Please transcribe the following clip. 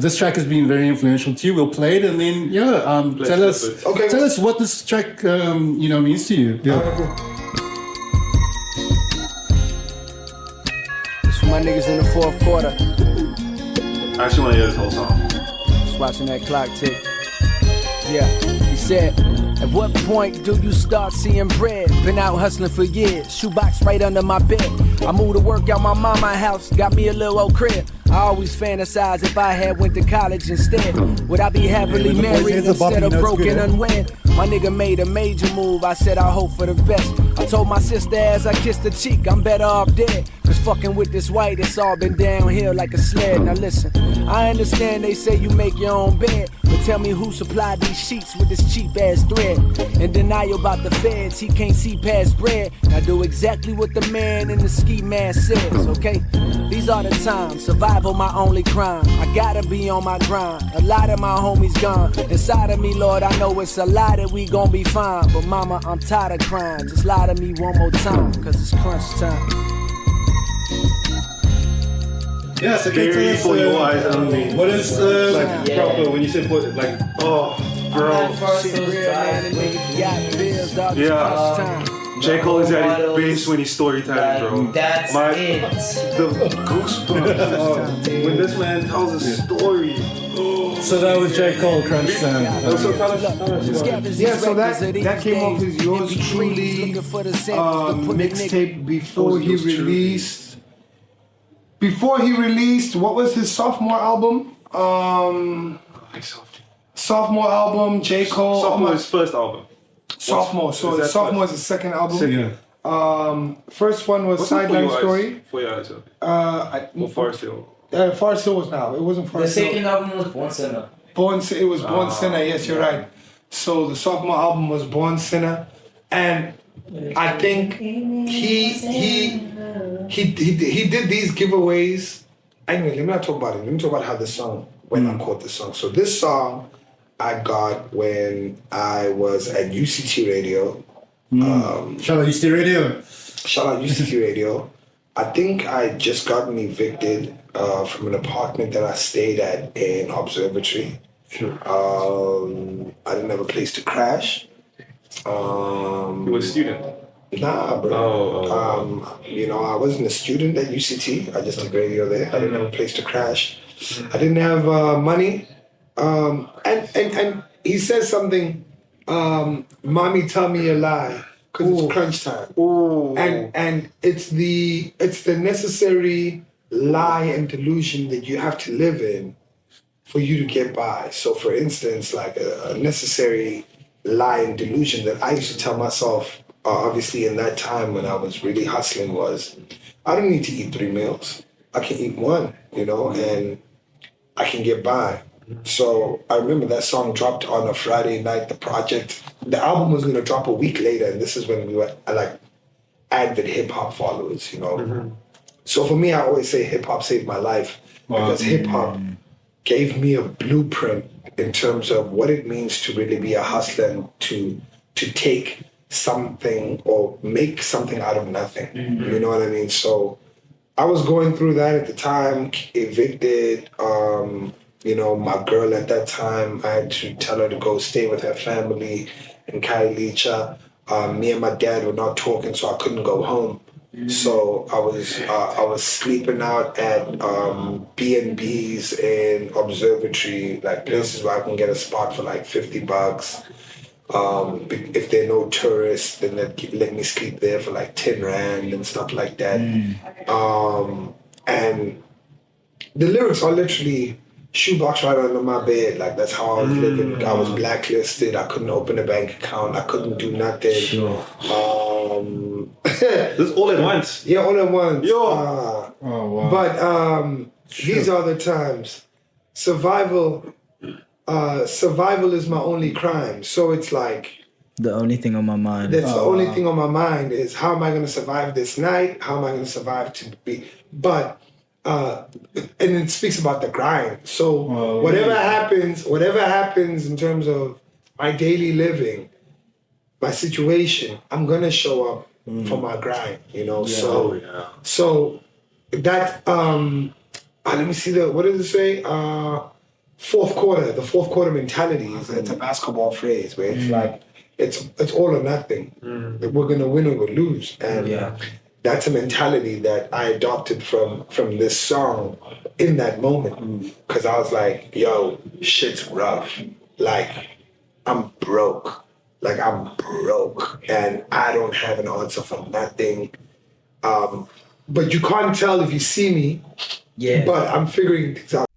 this track has been very influential to you. We'll play it, and then tell us what this track means to you. Yeah. It's for my niggas in the fourth quarter. I actually want to hear this whole song. Just watching that clock tick. Yeah, he said, at what point do you start seeing bread? Been out hustling for years, shoebox right under my bed. I moved to work out my mama's house, got me a little old crib. I always fantasize if I had went to college instead. Would I be happily married instead of broken unwed? My nigga made a major move, I said I hope for the best. I told my sister as I kissed her cheek, I'm better off dead. Cause fucking with this white, it's all been downhill like a sled. Now listen, I understand they say you make your own bed, but tell me who supplied these sheets with this cheap ass thread. In denial about the feds, he can't see past bread. Now do exactly what the man in the ski mask says, okay? These are the times, survival my only crime. I gotta be on my grind, a lot of my homies gone. Inside of me, Lord, I know it's a lie that we gon' be fine. But mama, I'm tired of crying, just lie to me one more time, cause it's crunch time. Yeah, so Very for your eyes only. What is proper when you say put like girl. Yeah. J. Cole is at his base when he's storytelling, bro. That's it. The goosebumps. When this man tells a story. So that was J. Cole, Crunch Time. Yeah, so that came off his Yours Truly mixtape before he released. Before he released, what was his sophomore album? Sophomore album, J. Cole. Sophomore is his first album. Sophomore, so sophomore is his second album. First one was Sideline Story. For your eyes, or Forest Hill. Forest Hill was now. It wasn't Forest Hill. The second album was Born Sinner. It was Born Sinner, yes, you're right. So the sophomore album was Born Sinner. And I think he did these giveaways. Anyway, let me not talk about it. Let me talk about how this song, when I caught this song. So this song I got when I was at UCT Radio. Shout out UCT Radio. Shout out UCT Radio. I think I just gotten evicted from an apartment that I stayed at in Observatory. Sure. I didn't have a place to crash. You were a student? Nah, bro. I wasn't a student at UCT. I just did radio there. I didn't have a place to crash. I didn't have money. And he says something, mommy, tell me a lie, because it's crunch time. Ooh. And it's the necessary lie and delusion that you have to live in for you to get by. So for instance, like a necessary lie and delusion that I used to tell myself, obviously in that time when I was really hustling, was I don't need to eat 3 meals. I can eat 1, and I can get by. So I remember that song dropped on a Friday night. The album was going to drop a week later, and this is when we were like avid hip hop followers, So for me, I always say hip hop saved my life because hip hop gave me a blueprint in terms of what it means to really be a hustler and to take something or make something out of nothing. You know what I mean? So I was going through that at the time, evicted. My girl at that time, I had to tell her to go stay with her family in Kailicha. Me and my dad were not talking, so I couldn't go home. So I was sleeping out at B&Bs in Observatory, like places where I can get a spot for like $50. If there are no tourists, then they'd let me sleep there for like 10 Rand and stuff like that. And the lyrics are literally shoebox right under my bed. Like that's how I was living. I was blacklisted. I couldn't open a bank account. I couldn't do nothing. Sure. This all at once. Yeah, all at once. Yo. Wow. But these are the times. Survival is my only crime. So it's like the only thing on my mind. That's the only thing on my mind is how am I going to survive this night? How am I going to survive to be? But and it speaks about the grind. So whatever happens in terms of my daily living, my situation, I'm gonna show up for my grind. So that let me see what does it say? the fourth quarter mentality it's a basketball phrase where it's like it's all or nothing. We're gonna win or we lose, and that's a mentality that I adopted from this song in that moment, because I was like, yo, shit's rough. Like, I'm broke. And I don't have an answer for nothing. But you can't tell if you see me. Yeah. But I'm figuring things out.